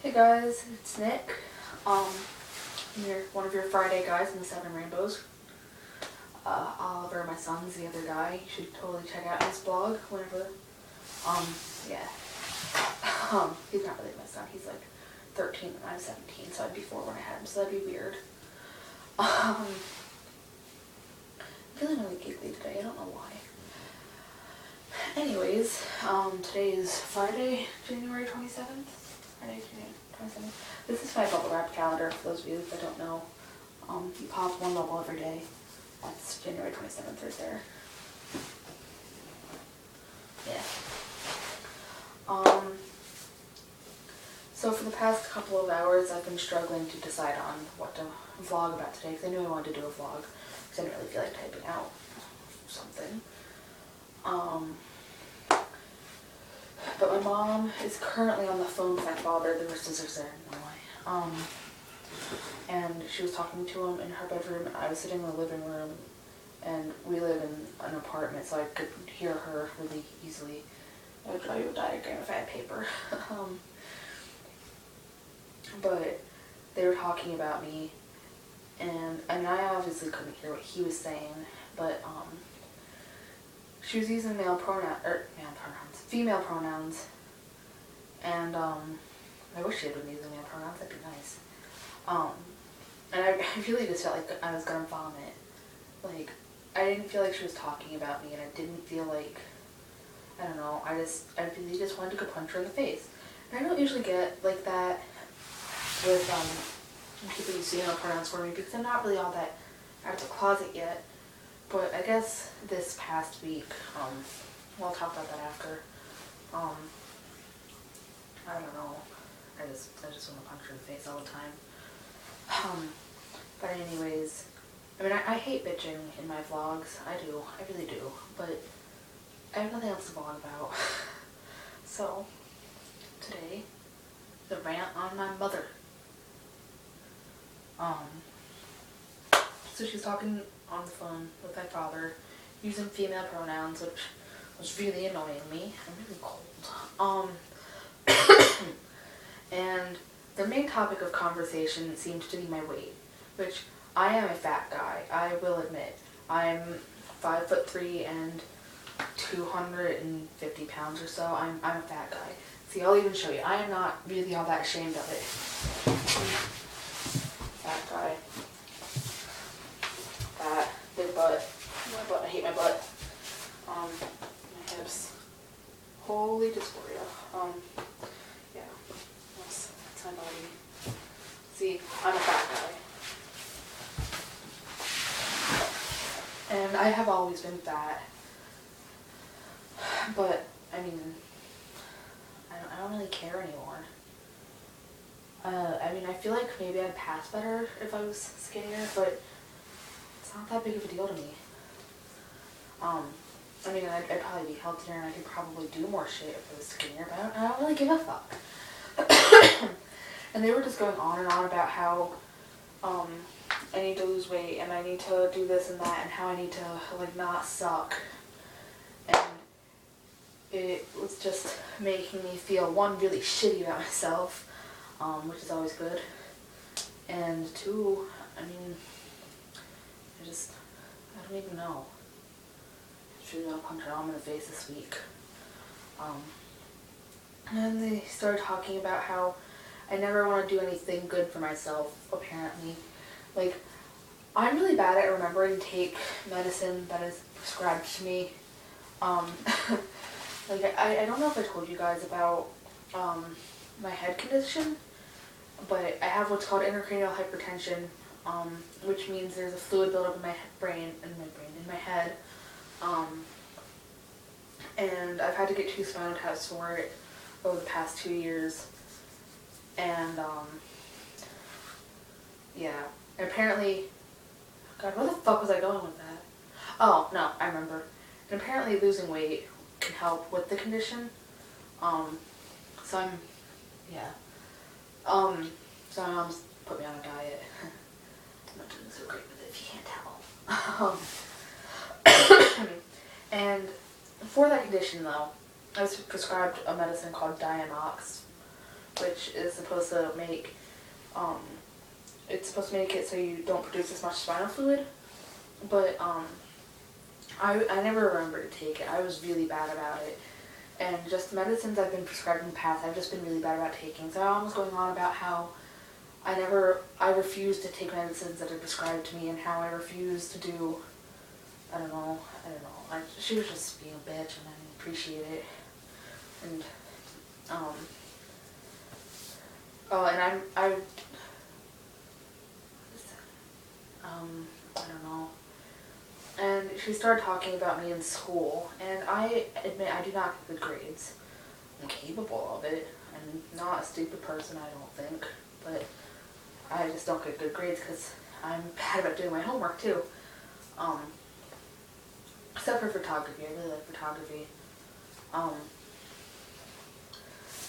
Hey guys, it's Nick. Um, one of your Friday guys in the Seven Rainbows. Oliver, my son's the other guy. You should totally check out his blog whenever. Yeah. He's not really my son. He's like 13 and I'm 17, so I'd be 4 when I had him, so that'd be weird. I'm feeling really giggly today. I don't know why. Anyways, today is Friday, January 27th. Friday, January 27th. This is my bubble wrap calendar for those of you that don't know. You pop one bubble every day. That's January 27th right there. Yeah. So for the past couple of hours, I've been struggling to decide on what to vlog about today, because I knew I wanted to do a vlog, because I didn't really feel like typing out something. But my mom is currently on the phone with my father. The scissors there in my way. And she was talking to him in her bedroom, and I was sitting in the living room, and we live in an apartment, so I could hear her really easily. I would draw you a diagram if I had paper. But they were talking about me, and I obviously couldn't hear what he was saying, but she was using female pronouns, and I wish she had been using male pronouns. That'd be nice. And I really just felt like I was gonna vomit. Like, I didn't feel like she was talking about me, and I didn't feel like, I don't know, I really just wanted to go punch her in the face. And I don't usually get like that with people use female pronouns for me, because I'm not really all that out of the closet yet. But I guess this past week, we'll talk about that after. I don't know. I just want to punch her in the face all the time. But anyways, I mean, I hate bitching in my vlogs. I do. I really do. But I have nothing else to vlog about. So, today, the rant on my mother. So she's talking on the phone with my father, using female pronouns, which was really annoying me. I'm really cold. And the main topic of conversation seemed to be my weight, which I am a fat guy, I will admit. I'm 5'3" and 250 pounds or so. I'm a fat guy. See, I'll even show you. I am not really all that ashamed of it. Fat guy. Fat. Big butt. My butt. I hate my butt. My hips. Holy dysphoria. Yeah. That's my body. See, I'm a fat guy. And I have always been fat. But, I mean, I don't really care anymore. I mean, I feel like maybe I'd pass better if I was skinnier, but it's not that big of a deal to me. I mean, I'd probably be healthier and I could probably do more shit if I was skinnier, but I don't really give a fuck. And they were just going on and on about how I need to lose weight and I need to do this and that and how I need to, like, not suck. And it was just making me feel, one, really shitty about myself, which is always good, and two, I mean, I don't even know. I should have punched her arm in the face this week. And then they started talking about how I never want to do anything good for myself, apparently. Like, I'm really bad at remembering to take medicine that is prescribed to me. Like, I don't know if I told you guys about my head condition, but I have what's called intracranial hypertension, which means there's a fluid buildup in my head, and I've had to get 2 spinal taps for it over the past 2 years, and yeah, and apparently, God, where the fuck was I going with that? Oh, no, I remember. And apparently losing weight can help with the condition. So I'm, yeah. So my mom's put me on a diet. I'm not doing so great with it, if you can't tell. And for that condition, though, I was prescribed a medicine called Dianox, which is supposed to make, it's supposed to make it so you don't produce as much spinal fluid, but, I never remembered to take it. I was really bad about it. And just the medicines I've been prescribed in the past, I've just been really bad about taking. So I was going on about how I refuse to take medicines that are prescribed to me, and how I refuse to do, I don't know. She was just being a bitch, and I didn't appreciate it. And, I don't know. And she started talking about me in school, and I admit I do not get good grades. I'm capable of it. I'm not a stupid person, I don't think, but I just don't get good grades because I'm bad about doing my homework too. Except for photography. I really like photography.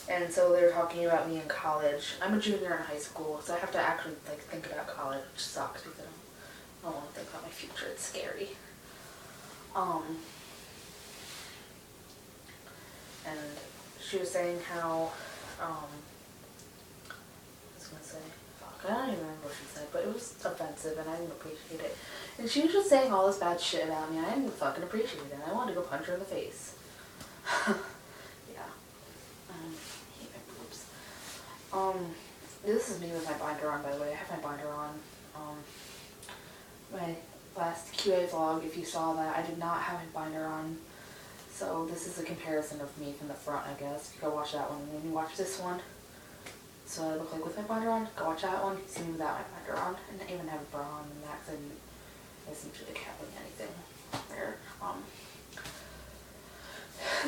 And so they were talking about me in college. I'm a junior in high school, so I have to actually think about college, which sucks because I don't want to think about my future. It's scary. And she was saying how, I was gonna say, fuck, I don't even remember what she said, but it was offensive and I didn't appreciate it. And she was just saying all this bad shit about me. I didn't fucking appreciate it. I wanted to go punch her in the face. Yeah. Hate my boobs. This is me with my binder on, by the way. I have my binder on. My last QA vlog, if you saw that, I did not have my binder on. So this is a comparison of me from the front, I guess. You go watch that one and then you watch this one. So I look like with my binder on. Go watch that one. You see me without my binder on. And I even have a bra on and that because I wasn't really having anything there.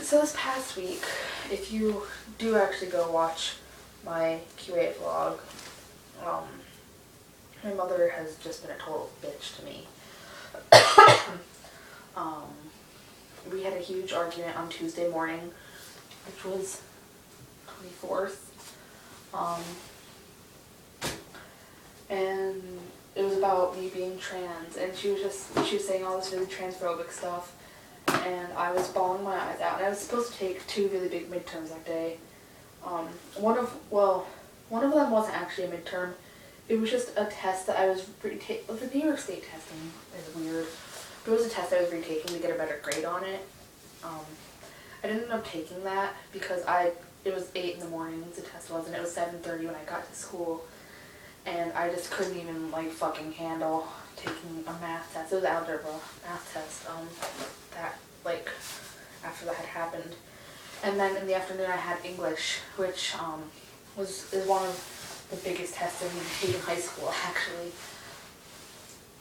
So this past week, if you do actually go watch my QA vlog, my mother has just been a total bitch to me. We had a huge argument on Tuesday morning, which was 24th. And it was about me being trans, and she was saying all this really transphobic stuff, and I was bawling my eyes out. And I was supposed to take 2 really big midterms that day. One of them wasn't actually a midterm. It was just a test that I was retaking. The New York State testing is weird. But it was a test I was retaking to get a better grade on it. I didn't end up taking that because it was 8 in the morning, the test was, and it was 7:30 when I got to school. And I just couldn't even, fucking handle taking a math test. It was an algebra math test, after that had happened. And then in the afternoon I had English, which, is one of the biggest tests I've even taken in high school, actually.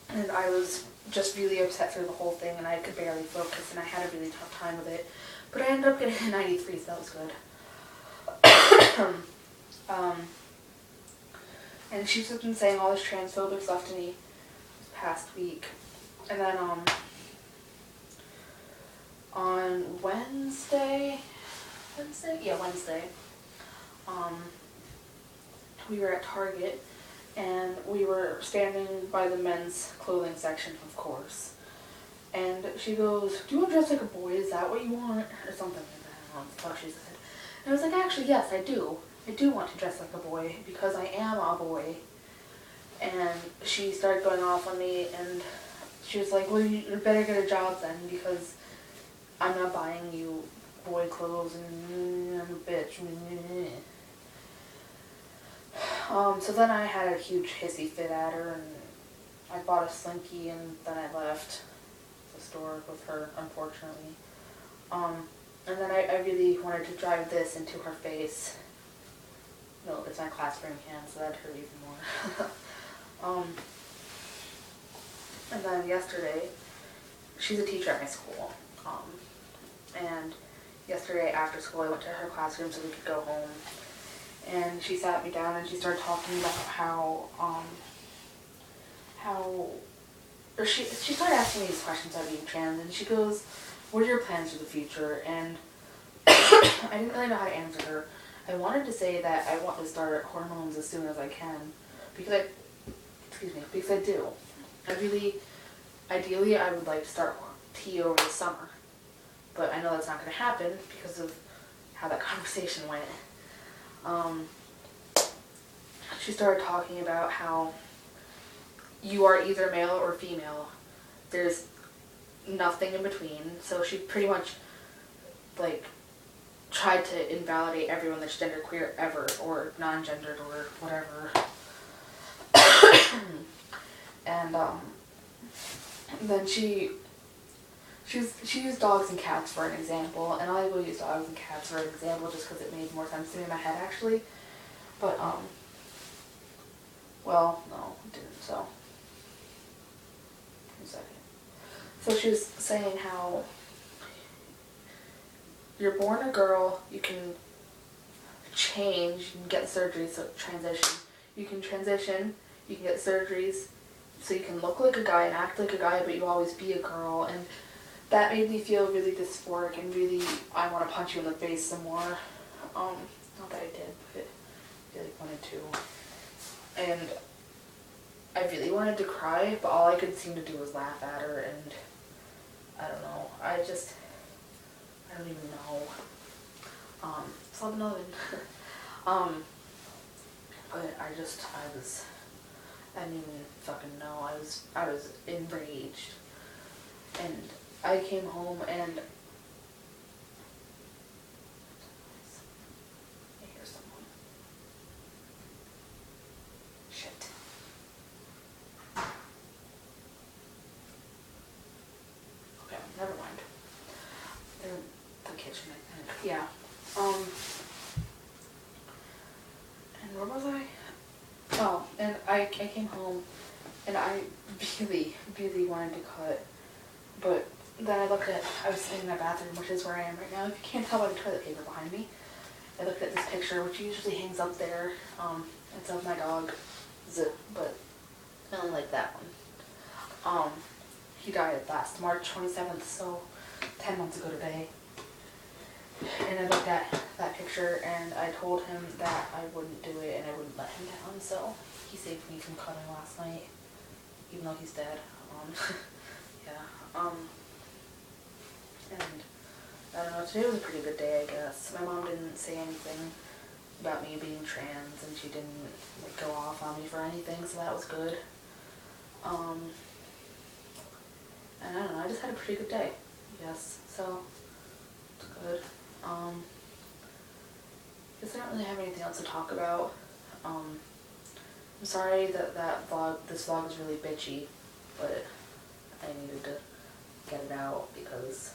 And I was just really upset through the whole thing, and I could barely focus, and I had a really tough time with it. But I ended up getting a 93, so that was good. And she's just been saying all this transphobic stuff to me this past week. And then, on Wednesday, we were at Target, and we were standing by the men's clothing section, of course. And she goes, "Do you want to dress like a boy? Is that what you want?" Or something like that. I don't know what the fuck she said. And I was like, actually, yes, I do. I do want to dress like a boy because I am a boy. And she started going off on me, and she was like, well, you better get a job then because I'm not buying you boy clothes and I'm a bitch. So then I had a huge hissy fit at her, and I bought a Slinky, and then I left the store with her, unfortunately. And then I really wanted to drive this into her face. No, it's my class ring hand, so that hurt even more. And then yesterday, she's a teacher at my school, and yesterday after school I went to her classroom so we could go home, and she sat me down and she started talking about she started asking me these questions about being trans, and she goes, what are your plans for the future? And I didn't really know how to answer her. I wanted to say that I want to start hormones as soon as I can, because I do. Ideally I would like to start T over the summer, but I know that's not going to happen because of how that conversation went. she started talking about how you are either male or female. There's nothing in between. So she pretty much, like, tried to invalidate everyone that's genderqueer ever, or non-gendered, or whatever. And then she used dogs and cats for an example, and I will use dogs and cats for an example just because it made more sense to me in my head, actually. But, well, no, it didn't, so. One second. So she was saying how you're born a girl, you can change, you can get surgery, so transition. You can transition, you can get surgeries, so you can look like a guy and act like a guy, but you always be a girl. And that made me feel really dysphoric and really, I want to punch you in the face some more. Not that I did, but I really wanted to. And I really wanted to cry, but all I could seem to do was laugh at her, and I don't know. I don't even know. Stop another one. But I didn't even fucking know. I was enraged. And I came home and I hear someone. Shit. Okay, never mind. They're in the kitchen, I think. Yeah. And where was I? Oh, and I came home and I really, really wanted to cut, but then I was sitting in my bathroom, which is where I am right now. If you can't tell by the toilet paper behind me, I looked at this picture, which usually hangs up there. It's of my dog, Zip, but I don't like that one. He died last March 27th, so 10 months ago today. And I looked at that picture and I told him that I wouldn't do it and I wouldn't let him down, so he saved me from cutting last night, even though he's dead. Yeah. And I don't know, today was a pretty good day, I guess. My mom didn't say anything about me being trans, and she didn't like go off on me for anything, so that was good. And I don't know, I just had a pretty good day, I guess, so it's good. I guess I don't really have anything else to talk about. I'm sorry that this vlog is really bitchy, but I needed to get it out because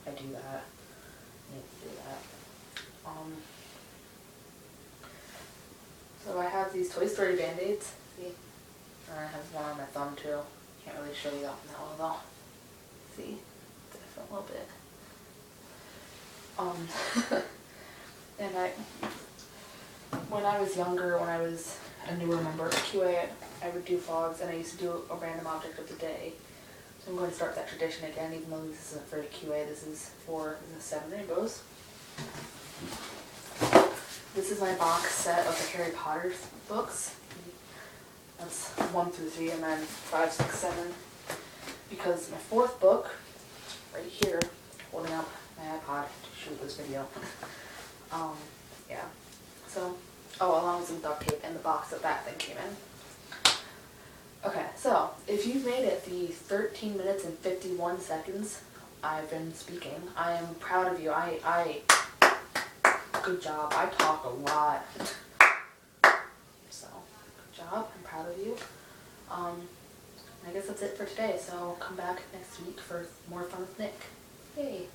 I do that. I need to do that. So I have these Toy Story Band-Aids. See? And I have one on my thumb too. Can't really show you that one though. See? Different a little bit. And when I was younger, when I was a newer member of QA, I would do vlogs, and I used to do a random object of the day. So I'm going to start that tradition again, even though this isn't for QA, this is for the 7 Rainbows. This is my box set of the Harry Potter books. That's 1 through 3, and then 5, 6, 7. Because my 4th book, right here, holding up my iPod to shoot this video. Yeah. So, along with some duct tape in the box that thing came in. Okay, so, if you've made it the 13 minutes and 51 seconds I've been speaking, I am proud of you. Good job. I talk a lot. So, good job. I'm proud of you. I guess that's it for today, so come back next week for more fun with Nick. Yay.